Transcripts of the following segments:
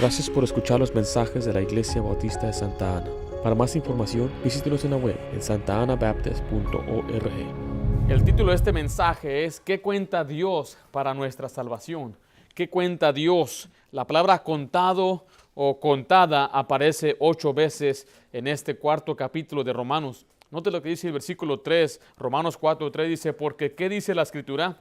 Gracias por escuchar los mensajes de la Iglesia Bautista de Santa Ana. Para más información, visítenos en la web en santaanabaptist.org. El título de este mensaje es ¿qué cuenta Dios para nuestra salvación? ¿Qué cuenta Dios? La palabra contado o contada aparece 8 veces en este cuarto capítulo de Romanos. Note lo que dice el versículo 3, Romanos 4:3 dice, porque ¿qué dice la Escritura?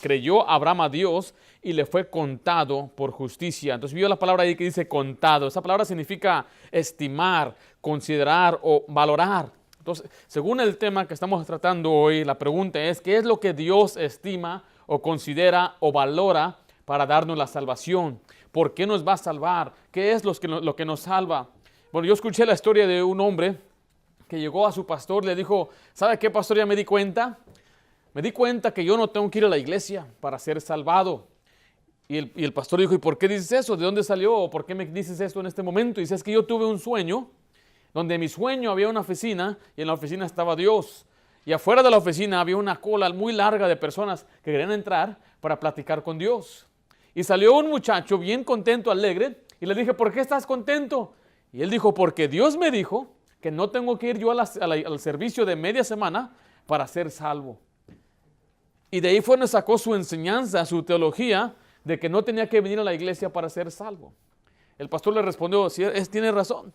Creyó Abraham a Dios y le fue contado por justicia. Entonces vio la palabra ahí que dice contado. Esa palabra significa estimar, considerar o valorar. Entonces, según el tema que estamos tratando hoy, la pregunta es, ¿qué es lo que Dios estima o considera o valora para darnos la salvación? ¿Por qué nos va a salvar? ¿Qué es lo que nos salva? Bueno, yo escuché la historia de un hombre que llegó a su pastor y le dijo, ¿sabe qué, pastor? Ya me di cuenta. Me di cuenta que yo no tengo que ir a la iglesia para ser salvado. Y el pastor dijo, ¿y por qué dices eso? ¿De dónde salió? ¿O por qué me dices esto en este momento? Y dice, es que yo tuve un sueño, donde en mi sueño había una oficina y en la oficina estaba Dios. Y afuera de la oficina había una cola muy larga de personas que querían entrar para platicar con Dios. Y salió un muchacho bien contento, alegre, y le dije, ¿por qué estás contento? Y él dijo, porque Dios me dijo que no tengo que ir yo al servicio de media semana para ser salvo. Y de ahí fue donde sacó su enseñanza, su teología, de que no tenía que venir a la iglesia para ser salvo. El pastor le respondió, sí, tiene razón.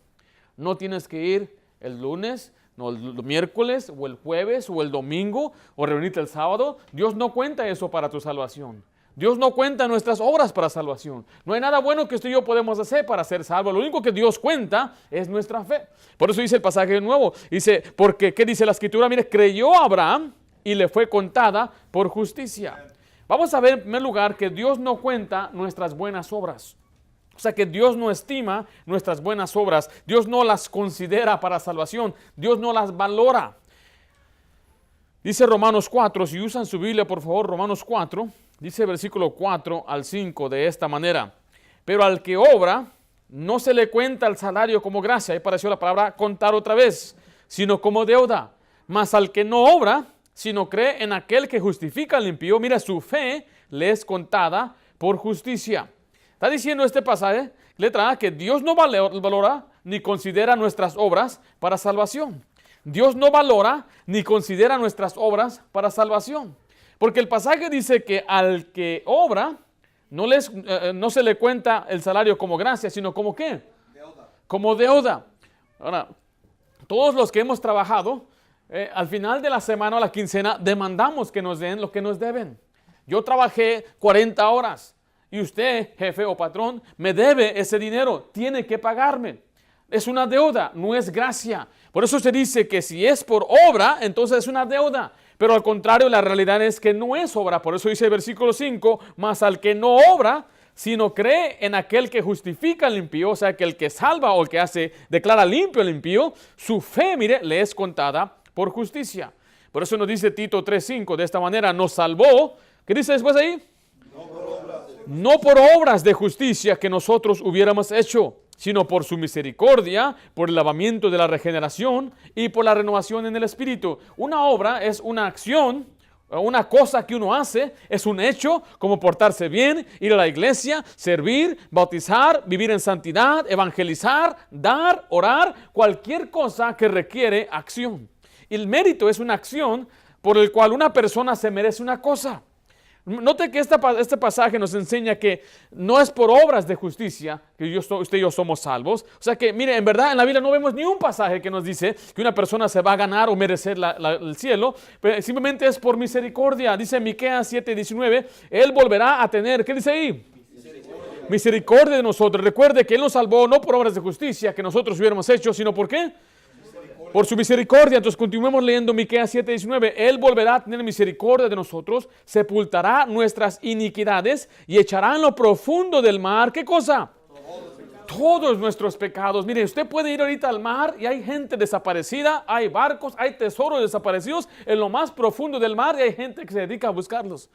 No tienes que ir el lunes, no el miércoles, o el jueves, o el domingo, o reunirte el sábado. Dios no cuenta eso para tu salvación. Dios no cuenta nuestras obras para salvación. No hay nada bueno que usted y yo podemos hacer para ser salvos. Lo único que Dios cuenta es nuestra fe. Por eso dice el pasaje de nuevo. Dice, porque, ¿qué dice la Escritura? Mire, creyó Abraham y le fue contada por justicia. Vamos a ver en primer lugar que Dios no cuenta nuestras buenas obras. O sea que Dios no estima nuestras buenas obras. Dios no las considera para salvación. Dios no las valora. Dice Romanos 4, si usan su Biblia por favor, Romanos 4, dice versículo 4 al 5 de esta manera. Pero al que obra, no se le cuenta el salario como gracia. Ahí apareció la palabra contar otra vez, sino como deuda. Mas al que no obra, sino cree en aquel que justifica al impío, mira, su fe le es contada por justicia. Está diciendo este pasaje, letra A, que Dios no valora ni considera nuestras obras para salvación. Dios no valora ni considera nuestras obras para salvación. Porque el pasaje dice que al que obra, no se le cuenta el salario como gracia, sino como ¿qué? Deuda. Como deuda. Ahora, todos los que hemos trabajado, al final de la semana o la quincena, demandamos que nos den lo que nos deben. Yo trabajé 40 horas y usted, jefe o patrón, me debe ese dinero, tiene que pagarme. Es una deuda, no es gracia. Por eso se dice que si es por obra, entonces es una deuda. Pero al contrario, la realidad es que no es obra. Por eso dice el versículo 5, mas al que no obra, sino cree en aquel que justifica al impío, o sea, que el que salva o el que declara limpio al impío, su fe, mire, le es contada por justicia. Por eso nos dice Tito 3:5, de esta manera nos salvó. ¿Qué dice después ahí? No por obras de justicia que nosotros hubiéramos hecho, sino por su misericordia, por el lavamiento de la regeneración y por la renovación en el Espíritu. Una obra es una acción, una cosa que uno hace, es un hecho, como portarse bien, ir a la iglesia, servir, bautizar, vivir en santidad, evangelizar, dar, orar, cualquier cosa que requiere acción. El mérito es una acción por el cual una persona se merece una cosa. Note que este pasaje nos enseña que no es por obras de justicia que usted y yo somos salvos. O sea que, mire, en verdad en la Biblia no vemos ni un pasaje que nos dice que una persona se va a ganar o merecer el cielo, pero simplemente es por misericordia. Dice Miqueas 7:19, Él volverá a tener, ¿qué dice ahí? Misericordia de nosotros. Recuerde que Él nos salvó no por obras de justicia que nosotros hubiéramos hecho, sino ¿por qué? Por su misericordia. Entonces continuemos leyendo Miqueas 7:19. Él volverá a tener misericordia de nosotros, sepultará nuestras iniquidades y echará en lo profundo del mar, ¿qué cosa? Todos nuestros pecados. Mire, usted puede ir ahorita al mar y hay gente desaparecida, hay barcos, hay tesoros desaparecidos en lo más profundo del mar y hay gente que se dedica a buscarlos.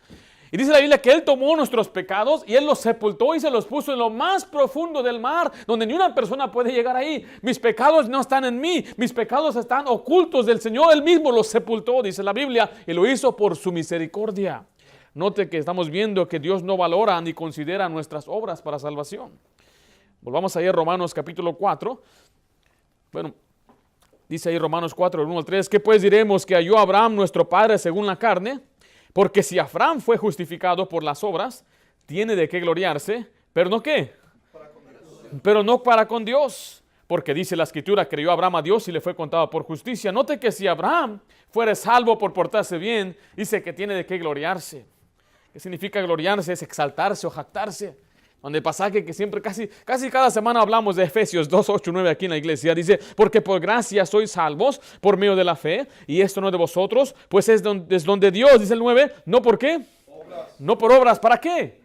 Y dice la Biblia que Él tomó nuestros pecados y Él los sepultó y se los puso en lo más profundo del mar, donde ni una persona puede llegar ahí. Mis pecados no están en mí, mis pecados están ocultos del Señor. Él mismo los sepultó, dice la Biblia, y lo hizo por su misericordia. Note que estamos viendo que Dios no valora ni considera nuestras obras para salvación. Volvamos ahí a Romanos capítulo 4. Bueno, dice ahí Romanos 4, 1 al 3, ¿qué pues diremos que halló Abraham nuestro padre según la carne? Porque si Abraham fue justificado por las obras, tiene de qué gloriarse, pero no qué, pero no para con Dios. Porque dice la Escritura, creyó Abraham a Dios y le fue contado por justicia. Note que si Abraham fuera salvo por portarse bien, dice que tiene de qué gloriarse. ¿Qué significa gloriarse? Es exaltarse o jactarse. Donde el pasaje que siempre, casi cada semana hablamos de Efesios 2, 8, 9 aquí en la iglesia, dice, porque por gracia sois salvos por medio de la fe, y esto no de vosotros, pues es donde Dios, dice el 9, ¿no por qué? Obras. No por obras, ¿para qué?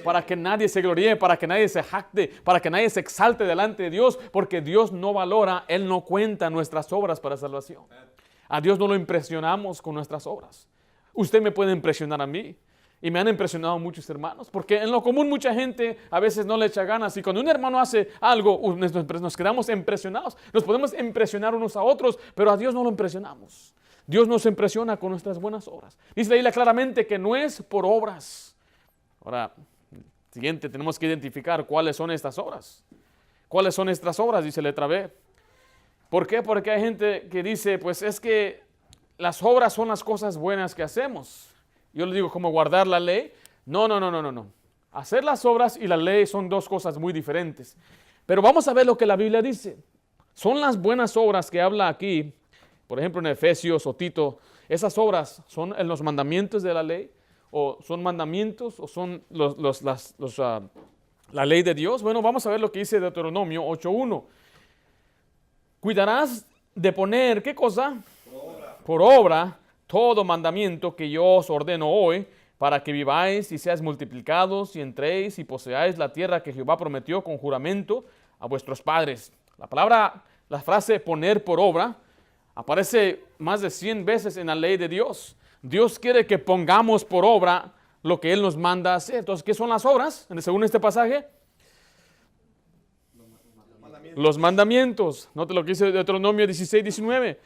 Para que nadie se gloríe, para que nadie se jacte, para que nadie se exalte delante de Dios, porque Dios no valora, Él no cuenta nuestras obras para salvación. A Dios no lo impresionamos con nuestras obras. Usted me puede impresionar a mí. Y me han impresionado muchos hermanos, porque en lo común mucha gente a veces no le echa ganas, y cuando un hermano hace algo, nos quedamos impresionados. Nos podemos impresionar unos a otros, pero a Dios no lo impresionamos. Dios nos impresiona con nuestras buenas obras. Dice la Biblia claramente que no es por obras. Ahora, siguiente, tenemos que identificar cuáles son estas obras. ¿Cuáles son estas obras? Dice letra B. ¿Por qué? Porque hay gente que dice, pues es que las obras son las cosas buenas que hacemos. Yo le digo, ¿cómo guardar la ley? No. Hacer las obras y la ley son dos cosas muy diferentes. Pero vamos a ver lo que la Biblia dice. Son las buenas obras que habla aquí, por ejemplo en Efesios o Tito. ¿Esas obras son en los mandamientos de la ley? ¿O son mandamientos? ¿O son la ley de Dios? Bueno, vamos a ver lo que dice Deuteronomio 8.1. Cuidarás de poner, ¿qué cosa? Por obra todo mandamiento que yo os ordeno hoy, para que viváis y seáis multiplicados y entréis y poseáis la tierra que Jehová prometió con juramento a vuestros padres. La frase poner por obra aparece más de 100 veces en la ley de Dios. Dios quiere que pongamos por obra lo que Él nos manda hacer. Entonces, ¿qué son las obras? Según este pasaje, los mandamientos. Note lo que dice Deuteronomio 16, 19.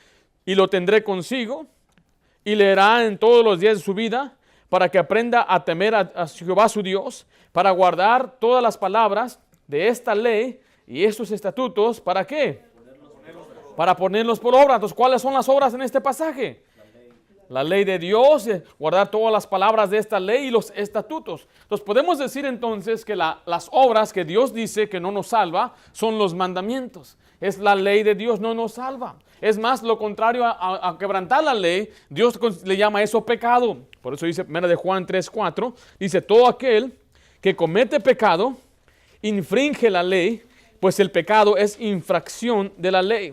Y lo tendré consigo y leerá en todos los días de su vida, para que aprenda a temer a Jehová su Dios, para guardar todas las palabras de esta ley y estos estatutos. ¿Para qué? Para ponerlos por obra. Entonces, ¿cuáles son las obras en este pasaje? La ley de Dios, guardar todas las palabras de esta ley y los estatutos. Entonces, podemos decir entonces que las obras que Dios dice que no nos salva son los mandamientos. Es la ley de Dios, no nos salva. Es más, lo contrario a quebrantar la ley, Dios le llama eso pecado. Por eso dice 1 de Juan 3:4, dice, todo aquel que comete pecado, infringe la ley, pues el pecado es infracción de la ley.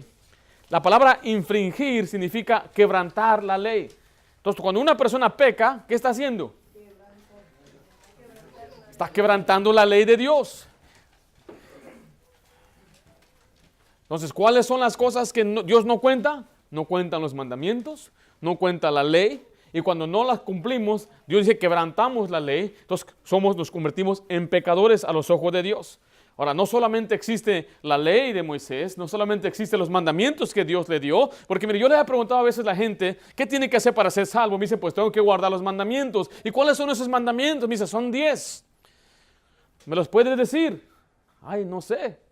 La palabra infringir significa quebrantar la ley. Entonces, cuando una persona peca, ¿qué está haciendo? Está quebrantando la ley de Dios. Entonces, ¿cuáles son las cosas que Dios no cuenta? No cuentan los mandamientos, no cuenta la ley. Y cuando no las cumplimos, Dios dice que quebrantamos la ley. Entonces, nos convertimos en pecadores a los ojos de Dios. Ahora, no solamente existe la ley de Moisés, no solamente existen los mandamientos que Dios le dio, porque mire, yo le he preguntado a veces a la gente, ¿qué tiene que hacer para ser salvo? Me dice, pues tengo que guardar los mandamientos. ¿Y cuáles son esos mandamientos? Me dice, son 10. ¿Me los puede decir? Ay, no sé.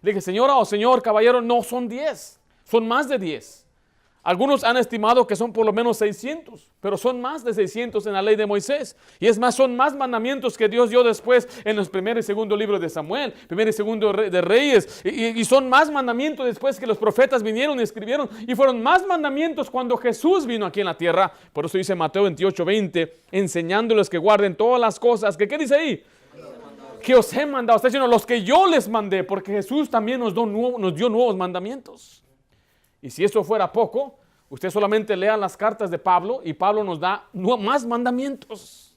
Le dije, señora o señor, caballero, no son 10, son más de 10. Algunos han estimado que son por lo menos 600, pero son más de 600 en la ley de Moisés. Y es más, son más mandamientos que Dios dio después en los primer y segundo libros de Samuel, primer y segundo de Reyes. Y son más mandamientos después que los profetas vinieron y escribieron. Y fueron más mandamientos cuando Jesús vino aquí en la tierra. Por eso dice Mateo 28:20, enseñándoles que guarden todas las cosas. ¿Qué dice ahí? Que os he mandado. Está diciendo los que yo les mandé, porque Jesús también nos dio nuevos mandamientos. Y si eso fuera poco, usted solamente lea las cartas de Pablo y Pablo nos da más mandamientos.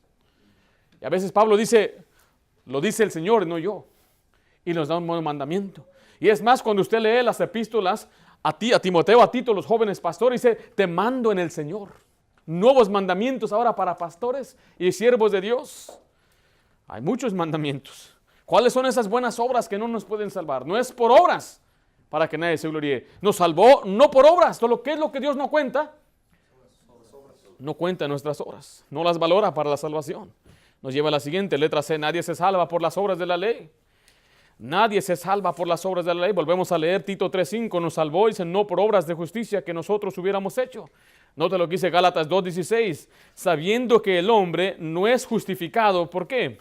Y a veces Pablo dice, lo dice el Señor, no yo. Y nos da un nuevo mandamiento. Y es más, cuando usted lee las epístolas a Timoteo, a Tito, los jóvenes pastores, dice, te mando en el Señor. Nuevos mandamientos ahora para pastores y siervos de Dios. Hay muchos mandamientos. ¿Cuáles son esas buenas obras que no nos pueden salvar? No es por obras, para que nadie se gloríe. Nos salvó no por obras. Todo lo que es lo que Dios no cuenta, no cuenta nuestras obras. No las valora para la salvación. Nos lleva a la siguiente, letra C. Nadie se salva por las obras de la ley. Nadie se salva por las obras de la ley. Volvemos a leer Tito 3:5. Nos salvó, dice, no por obras de justicia que nosotros hubiéramos hecho. Nota lo que dice Gálatas 2:16. Sabiendo que el hombre no es justificado, ¿por qué?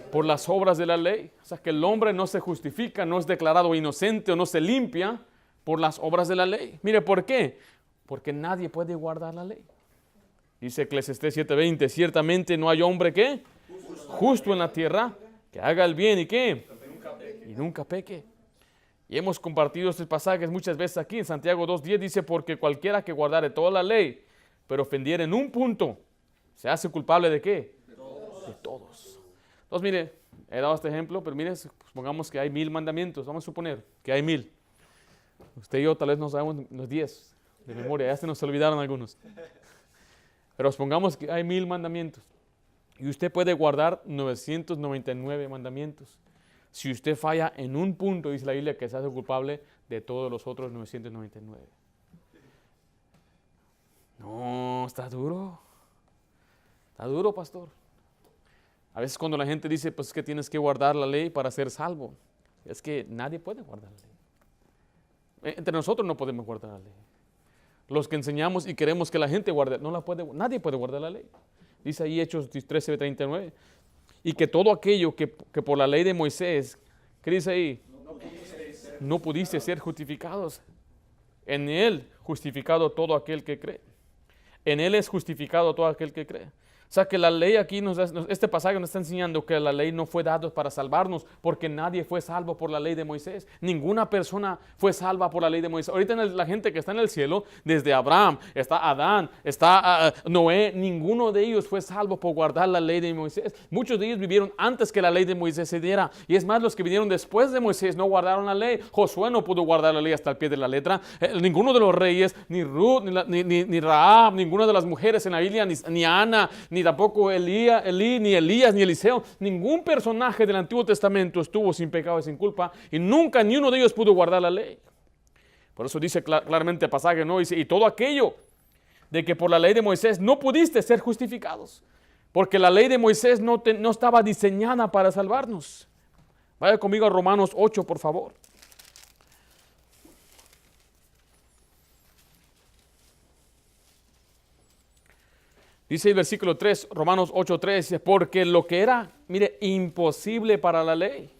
Por las obras de la ley. O sea, que el hombre no se justifica, no es declarado inocente o no se limpia por las obras de la ley. Mire, ¿por qué? Porque nadie puede guardar la ley. Dice Eclesiastés 7:20. Ciertamente no hay hombre que justo en la tierra que haga el bien y ¿qué? Y nunca peque. Y hemos compartido estos pasajes muchas veces aquí en Santiago 2:10 dice, porque cualquiera que guardare toda la ley, pero ofendiere en un punto, se hace culpable ¿de qué? De todos. Entonces, mire, he dado este ejemplo, pero mire, supongamos que hay 1000 mandamientos, vamos a suponer que hay 1000. Usted y yo tal vez no sabemos los 10 de memoria, ya se nos olvidaron algunos. Pero supongamos que hay 1000 mandamientos. Y usted puede guardar 999 mandamientos. Si usted falla en un punto, dice la Biblia, que se hace culpable de todos los otros 999. No, está duro. Está duro, pastor. A veces cuando la gente dice, pues es que tienes que guardar la ley para ser salvo. Es que nadie puede guardar la ley. Entre nosotros no podemos guardar la ley. Los que enseñamos y queremos que la gente guarde, nadie puede guardar la ley. Dice ahí Hechos 13:39. Y que todo aquello que por la ley de Moisés, ¿qué dice ahí? No pudiste ser justificados. En él justificado todo aquel que cree. En él es justificado todo aquel que cree. O sea que la ley aquí, este pasaje nos está enseñando que la ley no fue dada para salvarnos, porque nadie fue salvo por la ley de Moisés. Ninguna persona fue salva por la ley de Moisés. Ahorita la gente que está en el cielo, desde Abraham, está Adán, está Noé, ninguno de ellos fue salvo por guardar la ley de Moisés. Muchos de ellos vivieron antes que la ley de Moisés se diera. Y es más, los que vinieron después de Moisés no guardaron la ley. Josué no pudo guardar la ley hasta el pie de la letra. Ninguno de los reyes, ni Ruth, ni Rahab, ninguna de las mujeres en la Biblia, ni Ana, ni tampoco ni Elías, ni Eliseo, ningún personaje del Antiguo Testamento estuvo sin pecado y sin culpa, y nunca ni uno de ellos pudo guardar la ley. Por eso dice claramente el pasaje, ¿no? Dice, y todo aquello de que por la ley de Moisés no pudiste ser justificados, porque la ley de Moisés no estaba diseñada para salvarnos. Vaya conmigo a Romanos 8, por favor. Dice el versículo 3, Romanos 8:3, dice, porque lo que era, mire, imposible para la ley.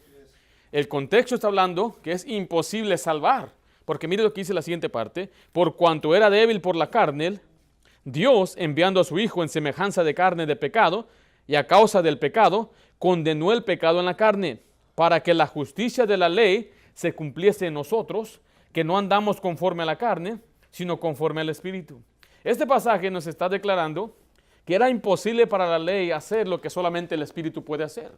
El contexto está hablando que es imposible salvar. Porque mire lo que dice la siguiente parte. Por cuanto era débil por la carne, Dios, enviando a su Hijo en semejanza de carne de pecado, y a causa del pecado, condenó el pecado en la carne, para que la justicia de la ley se cumpliese en nosotros, que no andamos conforme a la carne, sino conforme al Espíritu. Este pasaje nos está declarando que era imposible para la ley hacer lo que solamente el Espíritu puede hacer.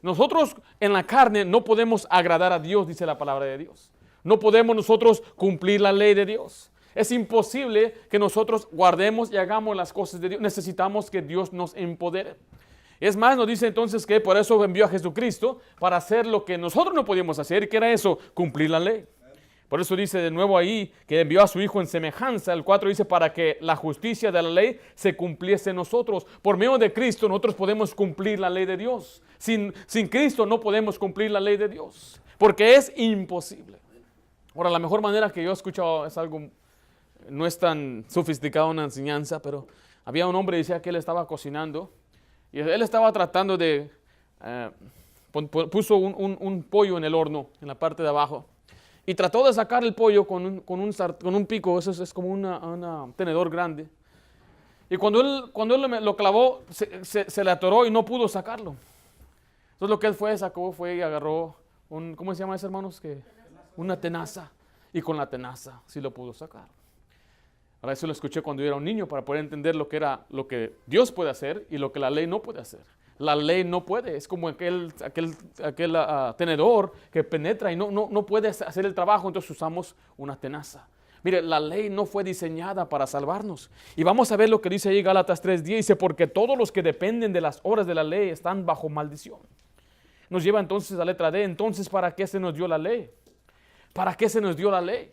Nosotros en la carne no podemos agradar a Dios, dice la palabra de Dios. No podemos nosotros cumplir la ley de Dios. Es imposible que nosotros guardemos y hagamos las cosas de Dios. Necesitamos que Dios nos empodere. Es más, nos dice entonces que por eso envió a Jesucristo para hacer lo que nosotros no podíamos hacer, que era eso, cumplir la ley. Por eso dice de nuevo ahí que envió a su Hijo en semejanza. El 4 dice para que la justicia de la ley se cumpliese en nosotros. Por medio de Cristo nosotros podemos cumplir la ley de Dios. Sin Cristo no podemos cumplir la ley de Dios, porque es imposible. Ahora, la mejor manera que yo he escuchado es algo, no es tan sofisticado una enseñanza, pero había un hombre que decía que él estaba cocinando y él estaba tratando de, puso un pollo en el horno, en la parte de abajo. Y trató de sacar el pollo con un pico, eso es como un tenedor grande. Y cuando él lo clavó, se le atoró y no pudo sacarlo. Entonces lo que él fue y agarró, ¿cómo se llama eso, hermanos? Una tenaza. Y con la tenaza sí lo pudo sacar. Ahora eso lo escuché cuando yo era un niño para poder entender lo que Dios puede hacer y lo que la ley no puede hacer. La ley no puede, es como aquel tenedor que penetra y no puede hacer el trabajo, entonces usamos una tenaza. Mire, la ley no fue diseñada para salvarnos. Y vamos a ver lo que dice ahí Gálatas 3:10, dice, porque todos los que dependen de las obras de la ley están bajo maldición. Nos lleva entonces a la letra D, entonces ¿para qué se nos dio la ley? ¿Para qué se nos dio la ley?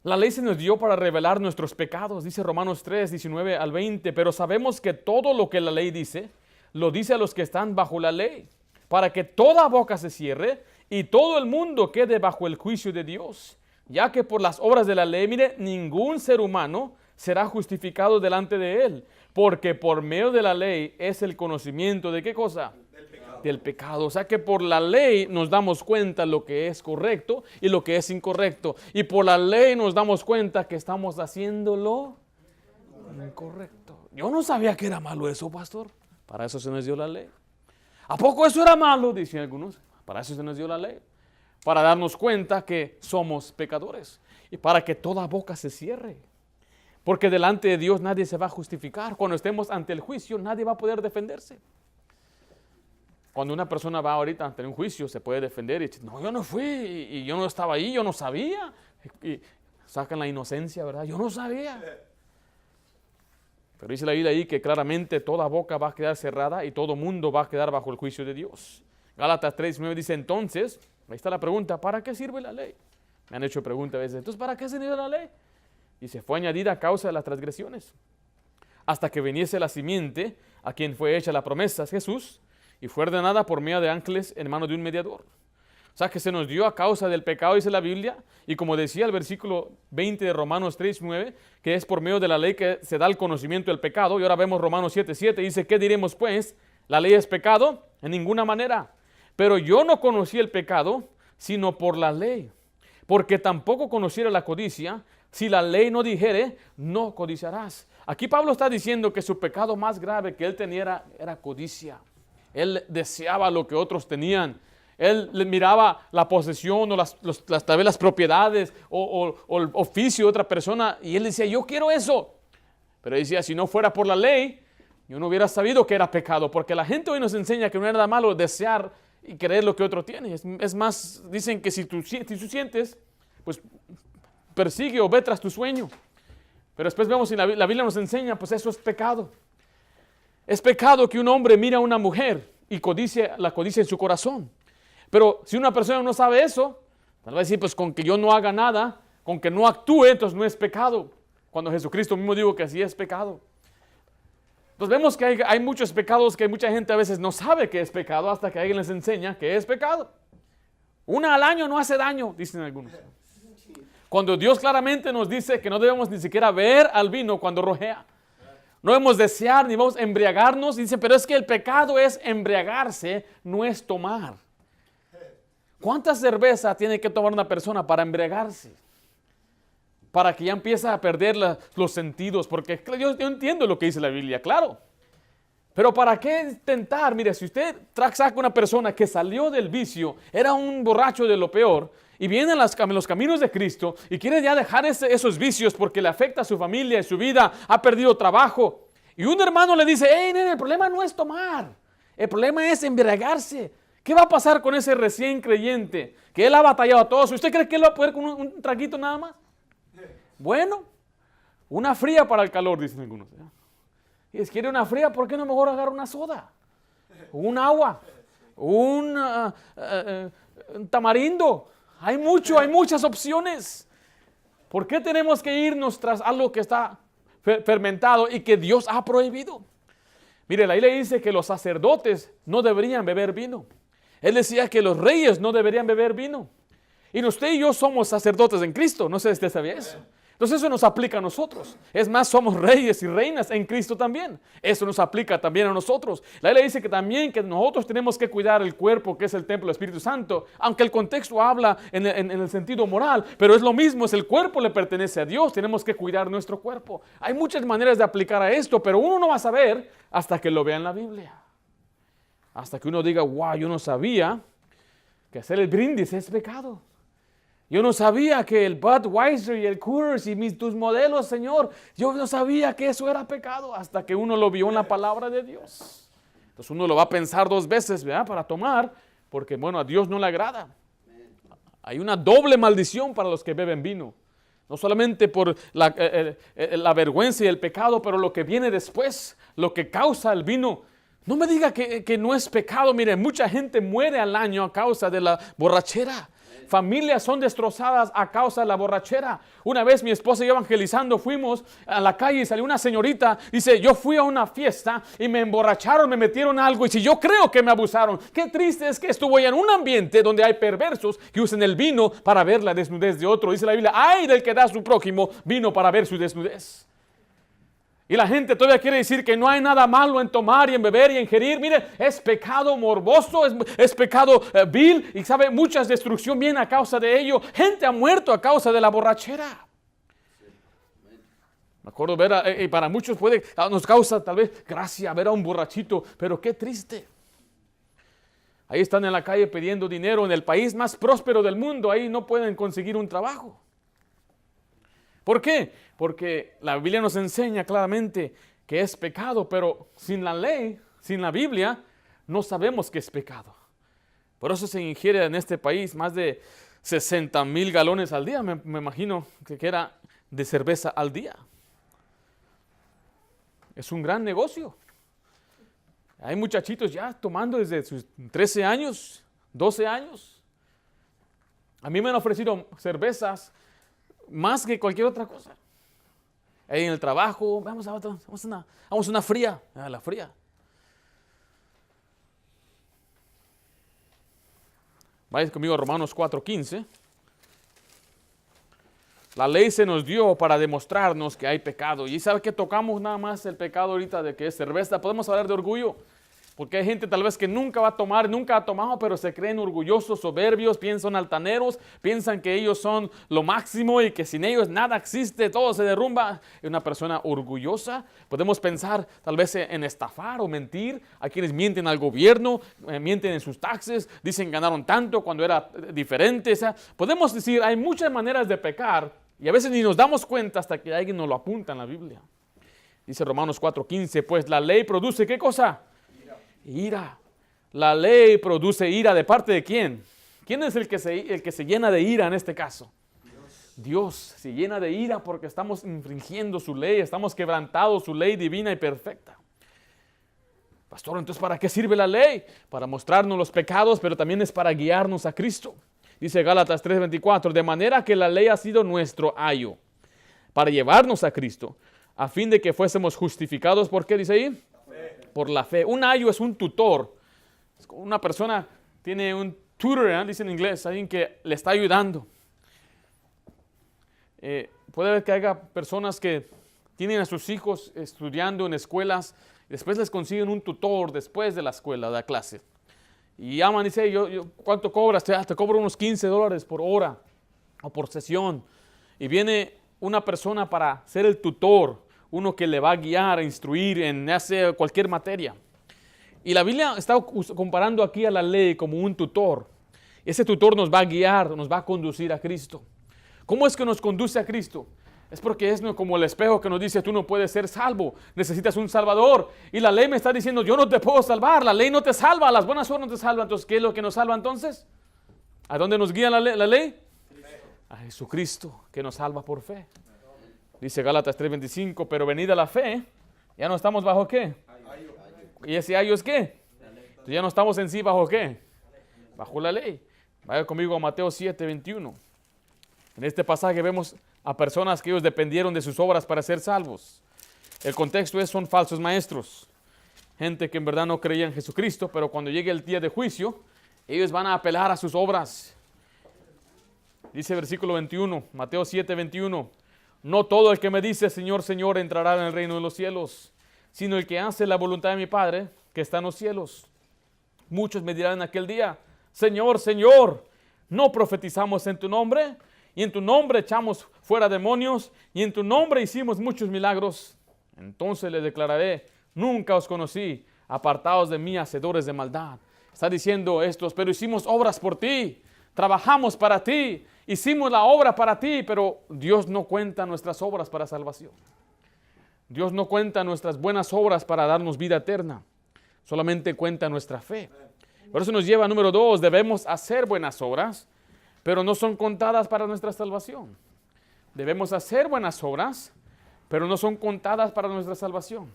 La ley se nos dio para revelar nuestros pecados, dice Romanos 3, 19 al 20, pero sabemos que todo lo que la ley dice lo dice a los que están bajo la ley, para que toda boca se cierre y todo el mundo quede bajo el juicio de Dios, ya que por las obras de la ley, mire, ningún ser humano será justificado delante de él, porque por medio de la ley es el conocimiento de ¿qué cosa? Del pecado. O sea que por la ley nos damos cuenta lo que es correcto y lo que es incorrecto. Y por la ley nos damos cuenta que estamos haciéndolo incorrecto. Yo no sabía que era malo eso, pastor. Para eso se nos dio la ley. ¿A poco eso era malo? Dicen algunos. Para eso se nos dio la ley. Para darnos cuenta que somos pecadores. Y para que toda boca se cierre. Porque delante de Dios nadie se va a justificar. Cuando estemos ante el juicio, nadie va a poder defenderse. Cuando una persona va ahorita ante un juicio, se puede defender y dice, no, yo no fui, y yo no estaba ahí, yo no sabía. Y sacan la inocencia, ¿verdad? Yo no sabía. Pero dice la Biblia ahí que claramente toda boca va a quedar cerrada y todo mundo va a quedar bajo el juicio de Dios. Gálatas 3:9 dice, entonces, ahí está la pregunta, ¿para qué sirve la ley? Me han hecho preguntas a veces, entonces, ¿para qué sirve la ley? Y se fue añadida a causa de las transgresiones, hasta que viniese la simiente, a quien fue hecha la promesa, Jesús, y fue ordenada por medio de ángeles en manos de un mediador. O sea que se nos dio a causa del pecado, dice la Biblia, y como decía el versículo 20 de Romanos 3:9, que es por medio de la ley que se da el conocimiento del pecado, y ahora vemos Romanos 7:7, dice, ¿qué diremos pues? ¿La ley es pecado? En ninguna manera. Pero yo no conocí el pecado, sino por la ley, porque tampoco conociera la codicia, si la ley no dijere, no codiciarás. Aquí Pablo está diciendo que su pecado más grave que él tenía era codicia. Él deseaba lo que otros tenían. Él le miraba la posesión o tal vez las propiedades o el oficio de otra persona y él decía, yo quiero eso. Pero decía, si no fuera por la ley, yo no hubiera sabido que era pecado, porque la gente hoy nos enseña que no es nada malo desear y querer lo que otro tiene. Es más, dicen que si tú sientes, pues persigue o ve tras tu sueño. Pero después vemos si la Biblia nos enseña, pues eso es pecado. Es pecado que un hombre mire a una mujer y la codicia en su corazón. Pero si una persona no sabe eso, tal vez decir, pues con que yo no haga nada, con que no actúe, entonces no es pecado. Cuando Jesucristo mismo dijo que así es pecado. Entonces vemos que hay muchos pecados que mucha gente a veces no sabe que es pecado hasta que alguien les enseña que es pecado. Una al año no hace daño, dicen algunos. Cuando Dios claramente nos dice que no debemos ni siquiera ver al vino cuando rojea. No debemos desear ni debemos embriagarnos. Dicen, pero es que el pecado es embriagarse, no es tomar. ¿Cuánta cerveza tiene que tomar una persona para embriagarse? Para que ya empiece a perder los sentidos. Porque yo entiendo lo que dice la Biblia, claro. Pero ¿para qué tentar? Mire, si usted saca una persona que salió del vicio, era un borracho de lo peor, y viene en los caminos de Cristo y quiere ya dejar esos vicios porque le afecta a su familia y su vida, ha perdido trabajo. Y un hermano le dice, hey, nene, el problema no es tomar, el problema es embriagarse. ¿Qué va a pasar con ese recién creyente? Que él ha batallado a todos. ¿Usted cree que él va a poder con un traguito nada más? Bueno, una fría para el calor, dicen algunos. Y si quiere una fría, ¿por qué no mejor agarra una soda? Un agua, un tamarindo. Hay muchas opciones. ¿Por qué tenemos que irnos tras algo que está fermentado y que Dios ha prohibido? Mire, la Biblia dice que los sacerdotes no deberían beber vino. Él decía que los reyes no deberían beber vino. Y usted y yo somos sacerdotes en Cristo. No sé si usted sabía eso. Entonces eso nos aplica a nosotros. Es más, somos reyes y reinas en Cristo también. Eso nos aplica también a nosotros. La Biblia dice que también que nosotros tenemos que cuidar el cuerpo, que es el templo del Espíritu Santo. Aunque el contexto habla en el sentido moral, pero es lo mismo, es el cuerpo le pertenece a Dios. Tenemos que cuidar nuestro cuerpo. Hay muchas maneras de aplicar a esto, pero uno no va a saber hasta que lo vea en la Biblia. Hasta que uno diga, wow, yo no sabía que hacer el brindis es pecado. Yo no sabía que el Budweiser y el Coors y tus modelos, Señor, yo no sabía que eso era pecado hasta que uno lo vio en la palabra de Dios. Entonces uno lo va a pensar 2 veces, ¿verdad? Para tomar, porque bueno, a Dios no le agrada. Hay una doble maldición para los que beben vino. No solamente por la vergüenza y el pecado, pero lo que viene después, lo que causa el vino. No me diga que no es pecado. Mire, mucha gente muere al año a causa de la borrachera. Familias son destrozadas a causa de la borrachera. Una vez mi esposa y yo evangelizando fuimos a la calle y salió una señorita. Dice, yo fui a una fiesta y me emborracharon, me metieron algo. Y si yo creo que me abusaron, qué triste es que estuvo en un ambiente donde hay perversos que usan el vino para ver la desnudez de otro. Dice la Biblia, ay del que da a su prójimo vino para ver su desnudez. Y la gente todavía quiere decir que no hay nada malo en tomar y en beber y ingerir. Mire, es pecado morboso, es pecado vil. Y sabe, mucha destrucción viene a causa de ello. Gente ha muerto a causa de la borrachera. Me acuerdo ver, y para muchos nos causa tal vez gracia ver a un borrachito, pero qué triste. Ahí están en la calle pidiendo dinero en el país más próspero del mundo. Ahí no pueden conseguir un trabajo. ¿Por qué? Porque la Biblia nos enseña claramente que es pecado, pero sin la ley, sin la Biblia, no sabemos que es pecado. Por eso se ingiere en este país más de 60,000 galones al día, me imagino que era de cerveza al día. Es un gran negocio. Hay muchachitos ya tomando desde sus 13 años, 12 años. A mí me han ofrecido cervezas más que cualquier otra cosa. Ahí en el trabajo, vamos a una fría, a la fría. Vaya conmigo a Romanos 4:15. La ley se nos dio para demostrarnos que hay pecado. Y sabe que tocamos nada más el pecado ahorita de que es cerveza. Podemos hablar de orgullo. Porque hay gente tal vez que nunca va a tomar, nunca ha tomado, pero se creen orgullosos, soberbios, piensan altaneros, piensan que ellos son lo máximo y que sin ellos nada existe, todo se derrumba. Es una persona orgullosa. Podemos pensar tal vez en estafar o mentir. Hay quienes mienten al gobierno, mienten en sus taxes, dicen ganaron tanto cuando era diferente. O sea, podemos decir, hay muchas maneras de pecar y a veces ni nos damos cuenta hasta que alguien nos lo apunta en la Biblia. Dice Romanos 4:15, pues la ley produce, ¿qué cosa? Ira. La ley produce ira. ¿De parte de quién? ¿Quién es el que se llena de ira en este caso? Dios se llena de ira porque estamos infringiendo su ley, estamos quebrantando su ley divina y perfecta. Pastor, entonces ¿para qué sirve la ley? Para mostrarnos los pecados, pero también es para guiarnos a Cristo. Dice Gálatas 3:24, de manera que la ley ha sido nuestro ayo para llevarnos a Cristo, a fin de que fuésemos justificados. ¿Por qué dice ahí? Por la fe. Un ayo es un tutor. Una persona tiene un tutor, dice en inglés, alguien que le está ayudando. Puede haber que haya personas que tienen a sus hijos estudiando en escuelas, y después les consiguen un tutor después de la escuela, de la clase. Y llaman y dicen, ¿cuánto cobras? Te cobro unos $15 por hora o por sesión. Y viene una persona para ser el tutor, uno que le va a guiar, a instruir en hacer cualquier materia. Y la Biblia está comparando aquí a la ley como un tutor. Ese tutor nos va a guiar, nos va a conducir a Cristo. ¿Cómo es que nos conduce a Cristo? Es porque es como el espejo que nos dice, tú no puedes ser salvo, necesitas un salvador. Y la ley me está diciendo, yo no te puedo salvar, la ley no te salva, las buenas obras no te salvan. Entonces, ¿qué es lo que nos salva entonces? ¿A dónde nos guía la ley? A Jesucristo, que nos salva por fe. Dice Gálatas 3:25, pero venida la fe, ya no estamos bajo ¿qué? ¿Y ese ayo es qué? Entonces ya no estamos en sí bajo ¿qué? Bajo la ley. Vaya conmigo a Mateo 7:21. En este pasaje vemos a personas que ellos dependieron de sus obras para ser salvos. El contexto son falsos maestros. Gente que en verdad no creía en Jesucristo, pero cuando llegue el día de juicio, ellos van a apelar a sus obras. Dice versículo 21, Mateo 7:21. No todo el que me dice, Señor, Señor, entrará en el reino de los cielos, sino el que hace la voluntad de mi Padre, que está en los cielos. Muchos me dirán en aquel día, Señor, Señor, ¿no profetizamos en tu nombre? Y en tu nombre echamos fuera demonios, y en tu nombre hicimos muchos milagros. Entonces les declararé, nunca os conocí, apartados de mí, hacedores de maldad. Está diciendo estos, pero hicimos obras por ti, trabajamos para ti, hicimos la obra para ti, pero Dios no cuenta nuestras obras para salvación. Dios no cuenta nuestras buenas obras para darnos vida eterna. Solamente cuenta nuestra fe. Por eso nos lleva a número 2, debemos hacer buenas obras, pero no son contadas para nuestra salvación. Debemos hacer buenas obras, pero no son contadas para nuestra salvación.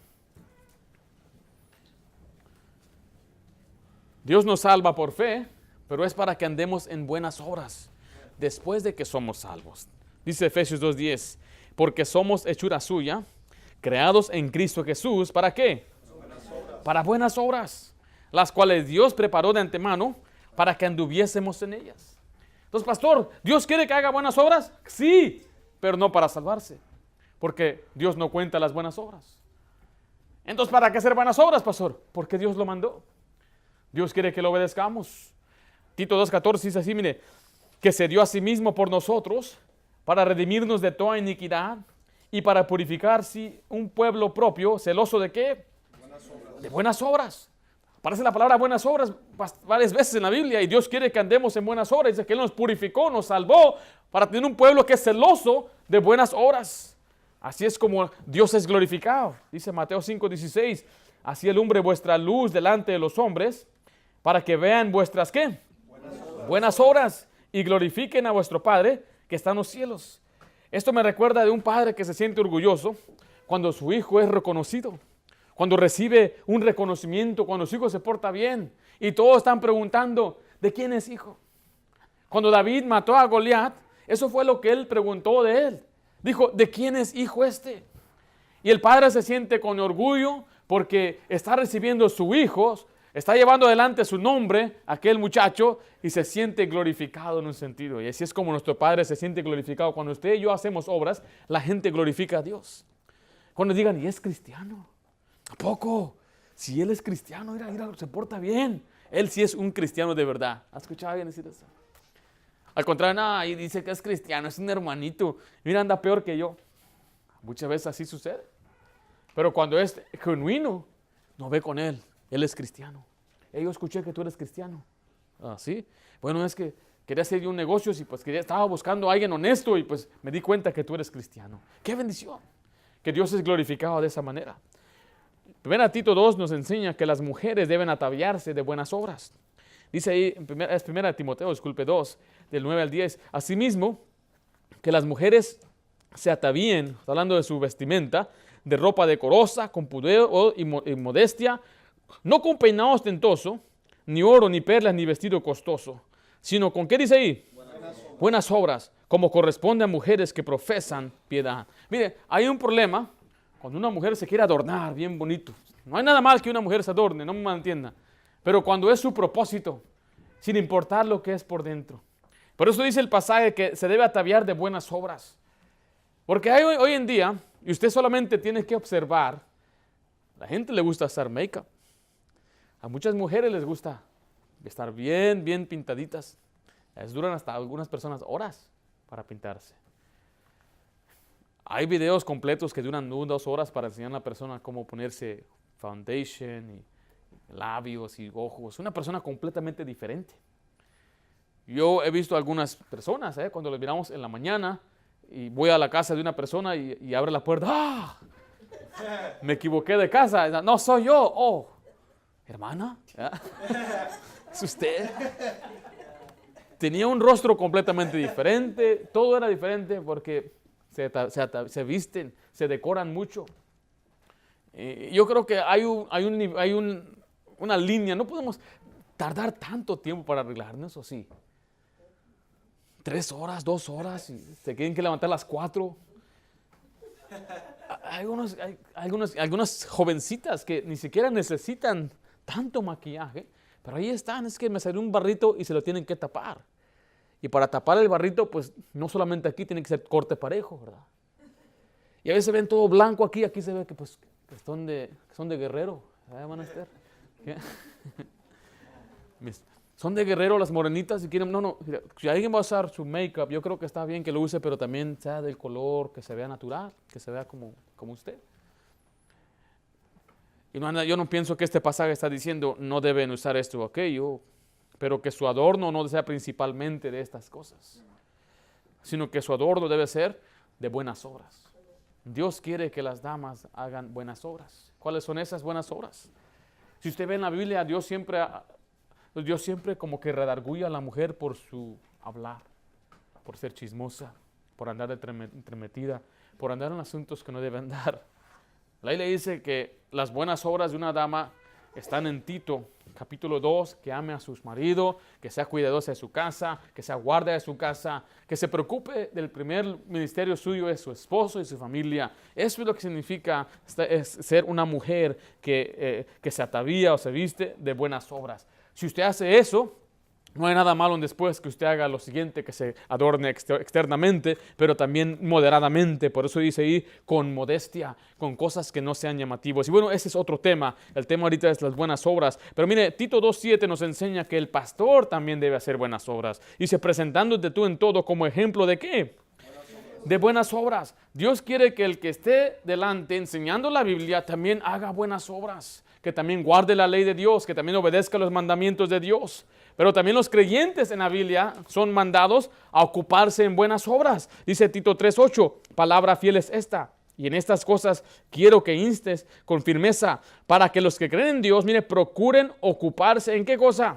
Dios nos salva por fe, pero es para que andemos en buenas obras después de que somos salvos. Dice Efesios 2:10, porque somos hechura suya, creados en Cristo Jesús, ¿para qué? Para buenas obras, las cuales Dios preparó de antemano para que anduviésemos en ellas. Entonces, pastor, ¿Dios quiere que haga buenas obras? Sí, pero no para salvarse, porque Dios no cuenta las buenas obras. Entonces, ¿para qué hacer buenas obras, pastor? Porque Dios lo mandó. Dios quiere que lo obedezcamos. Tito 2:14 dice así, mire, que se dio a sí mismo por nosotros para redimirnos de toda iniquidad y para purificar un pueblo propio, celoso ¿de qué? De buenas obras. Aparece la palabra buenas obras varias veces en la Biblia y Dios quiere que andemos en buenas obras. Dice que Él nos purificó, nos salvó para tener un pueblo que es celoso de buenas obras. Así es como Dios es glorificado. Dice Mateo 5:16, así alumbre vuestra luz delante de los hombres para que vean vuestras ¿qué? Buenas obras y glorifiquen a vuestro Padre que está en los cielos. Esto me recuerda de un padre que se siente orgulloso cuando su hijo es reconocido, cuando recibe un reconocimiento, cuando su hijo se porta bien y todos están preguntando, ¿de quién es hijo? Cuando David mató a Goliat, eso fue lo que él preguntó de él. Dijo, ¿de quién es hijo este? Y el padre se siente con orgullo porque está recibiendo su hijo, está llevando adelante su nombre, aquel muchacho, y se siente glorificado en un sentido. Y así es como nuestro Padre se siente glorificado. Cuando usted y yo hacemos obras, la gente glorifica a Dios. Cuando digan, ¿y es cristiano? ¿A poco? Si él es cristiano, mira, se porta bien. Él sí es un cristiano de verdad. ¿Has escuchado alguien decir eso? Al contrario, no, y dice que es cristiano, es un hermanito. Mira, anda peor que yo. Muchas veces así sucede. Pero cuando es genuino, no ve con él. Él es cristiano. Yo escuché que tú eres cristiano. Ah, ¿sí? Bueno, es que quería hacer yo un negocio y pues estaba buscando a alguien honesto y pues me di cuenta que tú eres cristiano. ¡Qué bendición! Que Dios es glorificado de esa manera. Primera Tito 2 nos enseña que las mujeres deben ataviarse de buenas obras. Dice ahí, es primera Timoteo, 2, del 9 al 10. Asimismo, que las mujeres se atavíen, hablando de su vestimenta, de ropa decorosa, con pudor y modestia, no con peinado ostentoso, ni oro, ni perlas, ni vestido costoso, sino con, ¿qué dice ahí? Buenas obras, como corresponde a mujeres que profesan piedad. Mire, hay un problema cuando una mujer se quiere adornar bien bonito. No hay nada mal que una mujer se adorne, no me malentienda. Pero cuando es su propósito, sin importar lo que es por dentro. Por eso dice el pasaje que se debe ataviar de buenas obras. Porque hay hoy en día, y usted solamente tiene que observar, a la gente le gusta hacer make-up. A muchas mujeres les gusta estar bien pintaditas. Les duran hasta algunas personas horas para pintarse. Hay videos completos que duran 2 horas para enseñar a la persona cómo ponerse foundation y labios y ojos. Una persona completamente diferente. Yo he visto algunas personas, cuando les miramos en la mañana y voy a la casa de una persona y abre la puerta. ¡Ah! Me equivoqué de casa. No, soy yo. Oh, hermana, ¿es usted? Tenía un rostro completamente diferente. Todo era diferente porque se visten, se decoran mucho. Yo creo que hay una línea. No podemos tardar tanto tiempo para arreglarnos, ¿o sí? 3 horas, 2 horas, y se tienen que levantar a las 4. Hay algunas jovencitas que ni siquiera necesitan tanto maquillaje, pero ahí están, es que me salió un barrito y se lo tienen que tapar. Y para tapar el barrito, pues no solamente aquí tiene que ser corte parejo, ¿verdad? Y a veces ven todo blanco aquí se ve que pues que son de Guerrero, ¿verdad, hermana Esther? Son de Guerrero las morenitas y quieren, no, si alguien va a usar su make-up, yo creo que está bien que lo use, pero también sea del color, que se vea natural, que se vea como usted. Y yo no pienso que este pasaje está diciendo no deben usar esto o aquello, pero que su adorno no sea principalmente de estas cosas, sino que su adorno debe ser de buenas obras. Dios quiere que las damas hagan buenas obras. ¿Cuáles son esas buenas obras? Si usted ve en la Biblia, Dios siempre como que redarguye a la mujer por su hablar, por ser chismosa, por andar entremetida, por andar en asuntos que no debe andar. La Biblia dice que las buenas obras de una dama están en Tito, capítulo 2, que ame a su marido, que sea cuidadosa de su casa, que sea guarda de su casa, que se preocupe del primer ministerio suyo, es su esposo y su familia. Eso es lo que significa ser una mujer que se atavía o se viste de buenas obras. Si usted hace eso, no hay nada malo en después que usted haga lo siguiente, que se adorne externamente, pero también moderadamente. Por eso dice ahí, con modestia, con cosas que no sean llamativas. Y bueno, ese es otro tema. El tema ahorita es las buenas obras. Pero mire, Tito 2:7 nos enseña que el pastor también debe hacer buenas obras. Dice, presentándote tú en todo como ejemplo ¿de qué? De buenas obras. Dios quiere que el que esté delante enseñando la Biblia también haga buenas obras, que también guarde la ley de Dios, que también obedezca los mandamientos de Dios. Pero también los creyentes en la Biblia son mandados a ocuparse en buenas obras. Dice Tito 3:8, palabra fiel es esta. Y en estas cosas quiero que instes con firmeza para que los que creen en Dios, mire, procuren ocuparse ¿en qué cosa?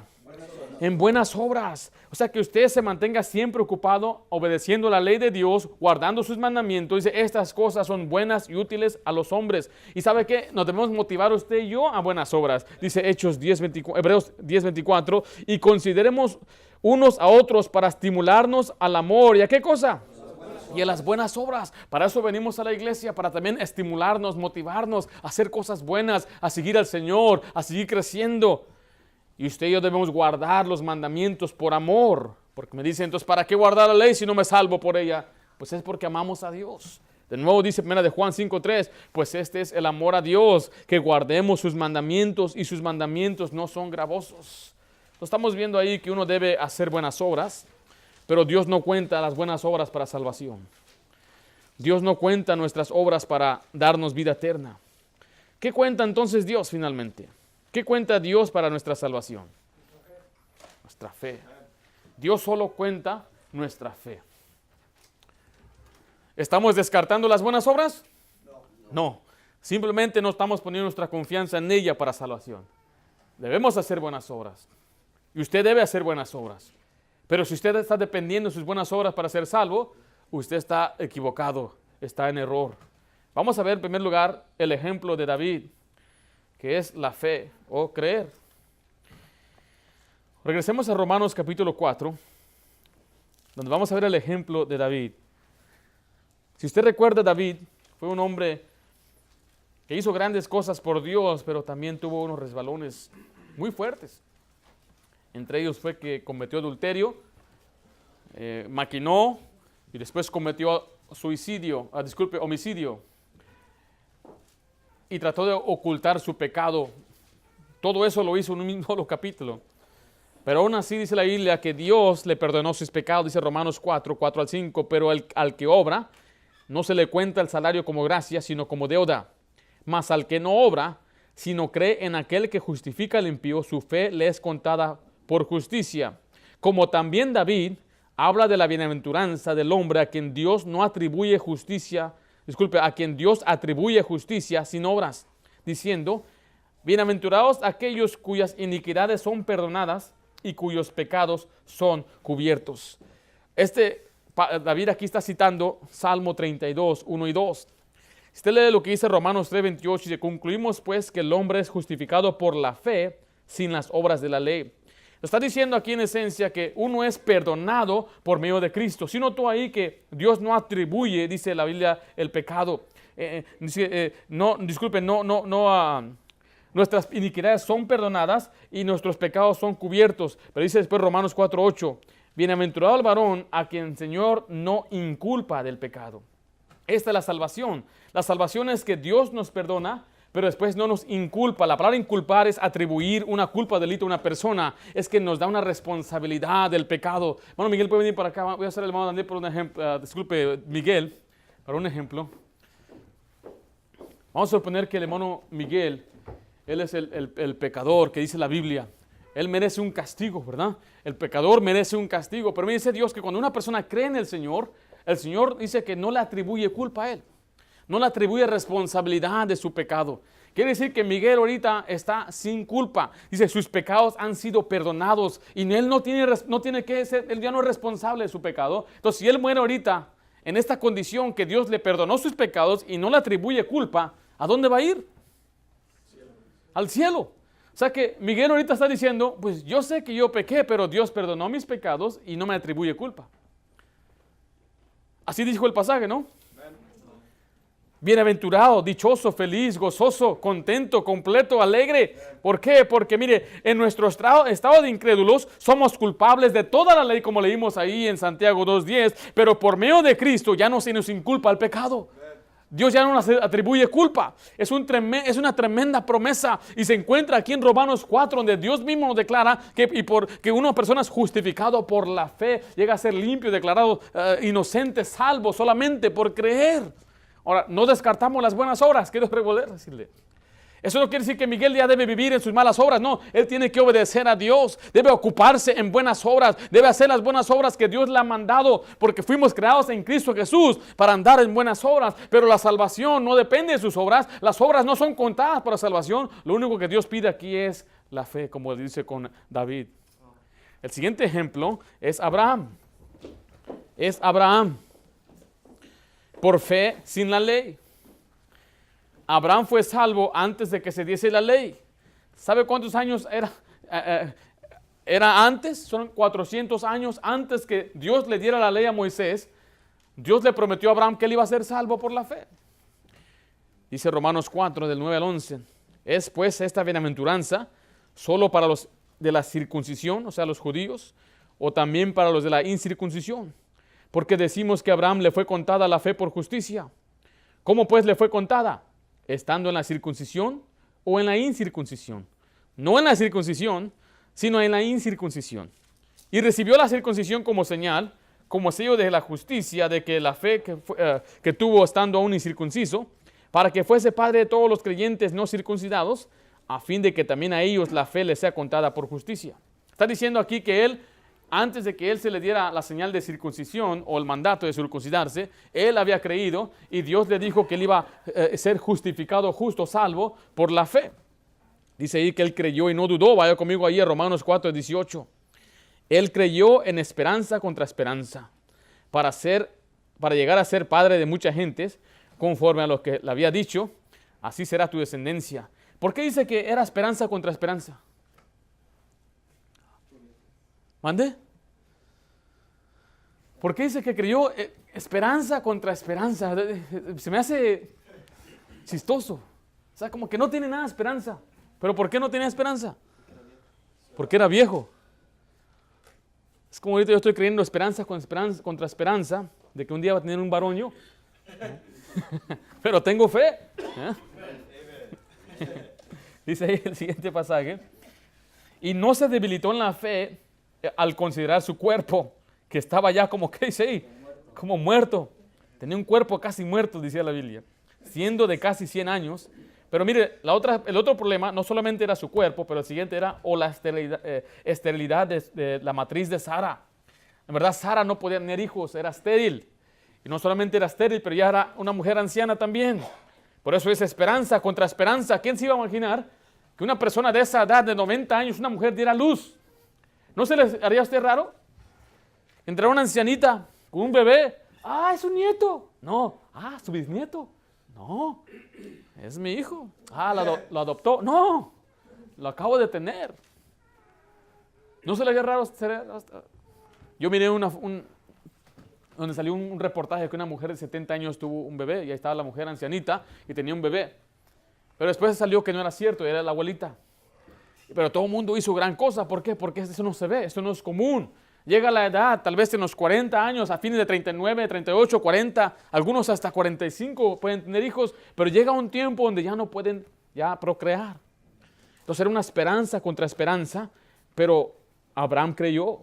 En buenas obras. O sea, que usted se mantenga siempre ocupado, obedeciendo la ley de Dios, guardando sus mandamientos. Dice, estas cosas son buenas y útiles a los hombres. ¿Y sabe qué? Nos debemos motivar usted y yo a buenas obras. Dice Hebreos 10:24, y consideremos unos a otros para estimularnos al amor. ¿Y a qué cosa? Y a las buenas obras. Para eso venimos a la iglesia, para también estimularnos, motivarnos a hacer cosas buenas, a seguir al Señor, a seguir creciendo. Y usted y yo debemos guardar los mandamientos por amor. Porque me dicen, entonces, ¿para qué guardar la ley si no me salvo por ella? Pues es porque amamos a Dios. De nuevo dice 1 de Juan 5:3, pues este es el amor a Dios, que guardemos sus mandamientos y sus mandamientos no son gravosos. Entonces, estamos viendo ahí que uno debe hacer buenas obras, pero Dios no cuenta las buenas obras para salvación. Dios no cuenta nuestras obras para darnos vida eterna. ¿Qué cuenta entonces Dios finalmente? ¿Qué cuenta Dios para nuestra salvación? Nuestra fe. Dios solo cuenta nuestra fe. ¿Estamos descartando las buenas obras? No. Simplemente no estamos poniendo nuestra confianza en ella para salvación. Debemos hacer buenas obras. Y usted debe hacer buenas obras. Pero si usted está dependiendo de sus buenas obras para ser salvo, usted está equivocado, está en error. Vamos a ver en primer lugar el ejemplo de David, que es la fe o creer. Regresemos a Romanos capítulo 4, donde vamos a ver el ejemplo de David. Si usted recuerda, David fue un hombre que hizo grandes cosas por Dios, pero también tuvo unos resbalones muy fuertes. Entre ellos fue que cometió adulterio, maquinó y después cometió homicidio. Y trató de ocultar su pecado. Todo eso lo hizo en un mismo capítulo. Pero aún así dice la Biblia que Dios le perdonó sus pecados, dice Romanos 4:4-5, pero al que obra no se le cuenta el salario como gracia, sino como deuda. Mas al que no obra, sino cree en aquel que justifica al impío, su fe le es contada por justicia. Como también David habla de la bienaventuranza del hombre a quien Dios atribuye justicia sin obras, diciendo, bienaventurados aquellos cuyas iniquidades son perdonadas y cuyos pecados son cubiertos. David aquí está citando Salmo 32, 1 y 2. Usted lee lo que dice Romanos 3:28 y dice, concluimos pues que el hombre es justificado por la fe sin las obras de la ley. Está diciendo aquí en esencia que uno es perdonado por medio de Cristo. Si notó ahí que Dios no atribuye, dice la Biblia, el pecado. Nuestras iniquidades son perdonadas y nuestros pecados son cubiertos. Pero dice después Romanos 4:8, bienaventurado el varón a quien el Señor no inculpa del pecado. Esta es la salvación. La salvación es que Dios nos perdona, pero después no nos inculpa. La palabra inculpar es atribuir una culpa, delito a una persona. Es que nos da una responsabilidad del pecado. Hermano Miguel, puede venir para acá. Voy a hacer el hermano Daniel por un ejemplo. Miguel, para un ejemplo. Vamos a suponer que el hermano Miguel, él es el pecador que dice la Biblia. Él merece un castigo, ¿verdad? El pecador merece un castigo. Pero me dice Dios que cuando una persona cree en el Señor dice que no le atribuye culpa a él. No le atribuye responsabilidad de su pecado. Quiere decir que Miguel ahorita está sin culpa. Dice, sus pecados han sido perdonados y él no tiene que ser, él ya no es responsable de su pecado. Entonces, si él muere ahorita en esta condición que Dios le perdonó sus pecados y no le atribuye culpa, ¿a dónde va a ir? Al cielo. O sea que Miguel ahorita está diciendo, pues yo sé que yo pequé, pero Dios perdonó mis pecados y no me atribuye culpa. Así dijo el pasaje, ¿no? Bienaventurado, dichoso, feliz, gozoso, contento, completo, alegre. ¿Por qué? Porque mire, en nuestro estado de incrédulos somos culpables de toda la ley, como leímos ahí en Santiago 2:10, pero por medio de Cristo ya no se nos inculpa el pecado. Dios ya no nos atribuye culpa. Es una tremenda promesa y se encuentra aquí en Romanos 4, donde Dios mismo nos declara que una persona es justificado por la fe, llega a ser limpio, declarado inocente, salvo solamente por creer. Ahora, no descartamos las buenas obras, quiero poder decirle. Eso no quiere decir que Miguel ya debe vivir en sus malas obras, no, él tiene que obedecer a Dios, debe ocuparse en buenas obras, debe hacer las buenas obras que Dios le ha mandado, porque fuimos creados en Cristo Jesús para andar en buenas obras, pero la salvación no depende de sus obras, las obras no son contadas para salvación, lo único que Dios pide aquí es la fe, como dice con David. El siguiente ejemplo es Abraham. Por fe sin la ley. Abraham fue salvo antes de que se diese la ley. ¿Sabe cuántos años era antes? Son 400 años antes que Dios le diera la ley a Moisés. Dios le prometió a Abraham que él iba a ser salvo por la fe. Dice Romanos 4, del 9 al 11. Es pues esta bienaventuranza solo para los de la circuncisión, o sea, los judíos, o también para los de la incircuncisión. Porque decimos que a Abraham le fue contada la fe por justicia. ¿Cómo pues le fue contada? ¿Estando en la circuncisión o en la incircuncisión? No en la circuncisión, sino en la incircuncisión. Y recibió la circuncisión como señal, como sello de la justicia, de que la fe que tuvo estando aún incircunciso, para que fuese padre de todos los creyentes no circuncidados, a fin de que también a ellos la fe les sea contada por justicia. Está diciendo aquí que él, antes de que él se le diera la señal de circuncisión o el mandato de circuncidarse, él había creído y Dios le dijo que él iba a ser justificado, justo, salvo por la fe. Dice ahí que él creyó y no dudó. Vaya conmigo ahí a Romanos 4, 18. Él creyó en esperanza contra esperanza para llegar a ser padre de muchas gentes, conforme a lo que le había dicho, así será tu descendencia. ¿Por qué dice que era esperanza contra esperanza? ¿Mande? ¿Por qué dice que creyó esperanza contra esperanza? Se me hace chistoso. O sea, como que no tiene nada de esperanza. ¿Pero por qué no tenía esperanza? Porque era viejo. Es como ahorita yo estoy creyendo esperanza contra esperanza de que un día va a tener un varón yo. Pero tengo fe. Dice ahí el siguiente pasaje. Y no se debilitó en la fe al considerar su cuerpo, que estaba ya como, ¿qué dice ahí? Como muerto. Tenía un cuerpo casi muerto, decía la Biblia, siendo de casi 100 años. Pero mire, el otro problema no solamente era su cuerpo, pero el siguiente era la esterilidad de la matriz de Sara. En verdad, Sara no podía tener hijos, era estéril. Y no solamente era estéril, pero ya era una mujer anciana también. Por eso es esperanza contra esperanza. ¿Quién se iba a imaginar que una persona de esa edad, de 90 años, una mujer diera luz? ¿No se les haría a usted raro? Entrar una ancianita con un bebé. ¡Ah, es un nieto! No. ¡Ah, su bisnieto! No. Es mi hijo. ¡Ah, lo adoptó! No. Lo acabo de tener. ¿No se le haría raro? Yo miré donde salió un reportaje que una mujer de 70 años tuvo un bebé y ahí estaba la mujer ancianita y tenía un bebé. Pero después salió que no era cierto, era la abuelita. Pero todo el mundo hizo gran cosa. ¿Por qué? Porque eso no se ve, eso no es común. Llega la edad, tal vez en los 40 años, a fines de 39, 38, 40, algunos hasta 45 pueden tener hijos, pero llega un tiempo donde ya no pueden procrear. Entonces era una esperanza contra esperanza, pero Abraham creyó,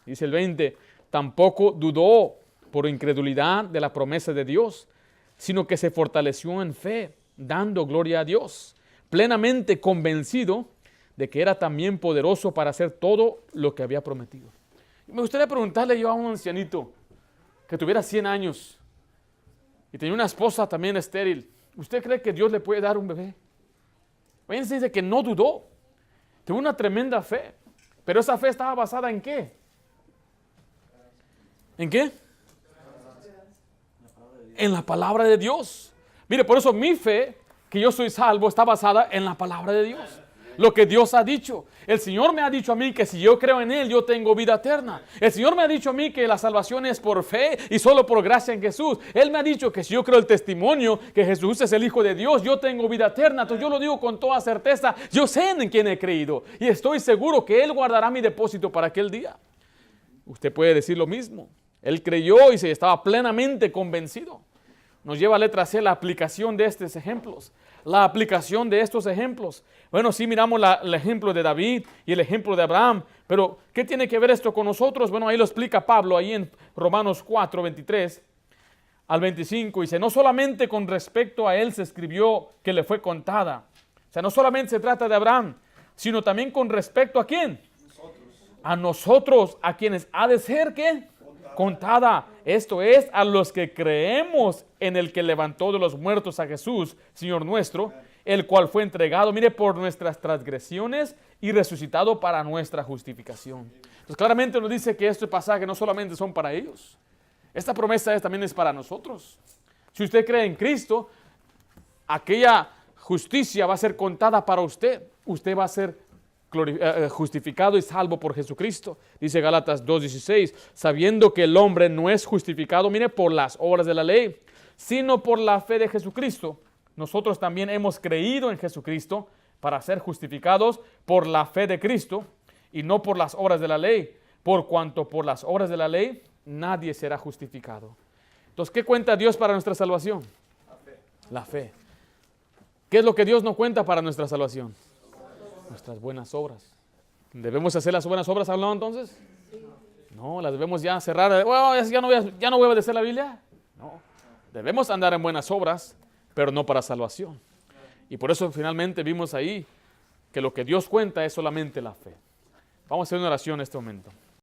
dice el 20, tampoco dudó por incredulidad de la promesa de Dios, sino que se fortaleció en fe, dando gloria a Dios, plenamente convencido de que era también poderoso para hacer todo lo que había prometido. Me gustaría preguntarle yo a un ancianito que tuviera 100 años y tenía una esposa también estéril. ¿Usted cree que Dios le puede dar un bebé? Fíjense, dice que no dudó. Tuvo una tremenda fe. Pero esa fe estaba basada ¿en qué? ¿En qué? En la palabra de Dios. Mire, por eso mi fe, que yo soy salvo, está basada en la palabra de Dios. lo que Dios ha dicho. El Señor me ha dicho a mí que si yo creo en Él, yo tengo vida eterna. El Señor me ha dicho a mí que la salvación es por fe y solo por gracia en Jesús. Él me ha dicho que si yo creo el testimonio que Jesús es el Hijo de Dios, yo tengo vida eterna. Entonces yo lo digo con toda certeza. Yo sé en quién he creído y estoy seguro que Él guardará mi depósito para aquel día. Usted puede decir lo mismo. Él creyó y se estaba plenamente convencido. Nos lleva a letra C la aplicación de estos ejemplos. La aplicación de estos ejemplos. Bueno, sí miramos el ejemplo de David y el ejemplo de Abraham, pero ¿qué tiene que ver esto con nosotros? Bueno, ahí lo explica Pablo, ahí en Romanos 4, 23 al 25. Dice, no solamente con respecto a él se escribió que le fue contada. O sea, no solamente se trata de Abraham, sino también con respecto a ¿quién? A nosotros, a quienes ha de ser, ¿qué? Contada. Esto es, a los que creemos en el que levantó de los muertos a Jesús, Señor nuestro, el cual fue entregado, mire, por nuestras transgresiones y resucitado para nuestra justificación. Entonces claramente nos dice que este pasaje no solamente son para ellos. Esta promesa también es para nosotros. Si usted cree en Cristo, aquella justicia va a ser contada para usted. Usted va a ser justificado y salvo por Jesucristo. Dice Gálatas 2:16, sabiendo que el hombre no es justificado, mire, por las obras de la ley, sino por la fe de Jesucristo. Nosotros también hemos creído en Jesucristo para ser justificados por la fe de Cristo y no por las obras de la ley, por cuanto por las obras de la ley nadie será justificado. Entonces, ¿qué cuenta Dios para nuestra salvación? La fe. ¿Qué es lo que Dios no cuenta para nuestra salvación? Nuestras buenas obras. ¿Debemos hacer las buenas obras hablando entonces? No, las debemos ya cerrar. Bueno, ya no voy a obedecer la Biblia. No, debemos andar en buenas obras, pero no para salvación. Y por eso finalmente vimos ahí que lo que Dios cuenta es solamente la fe. Vamos a hacer una oración en este momento.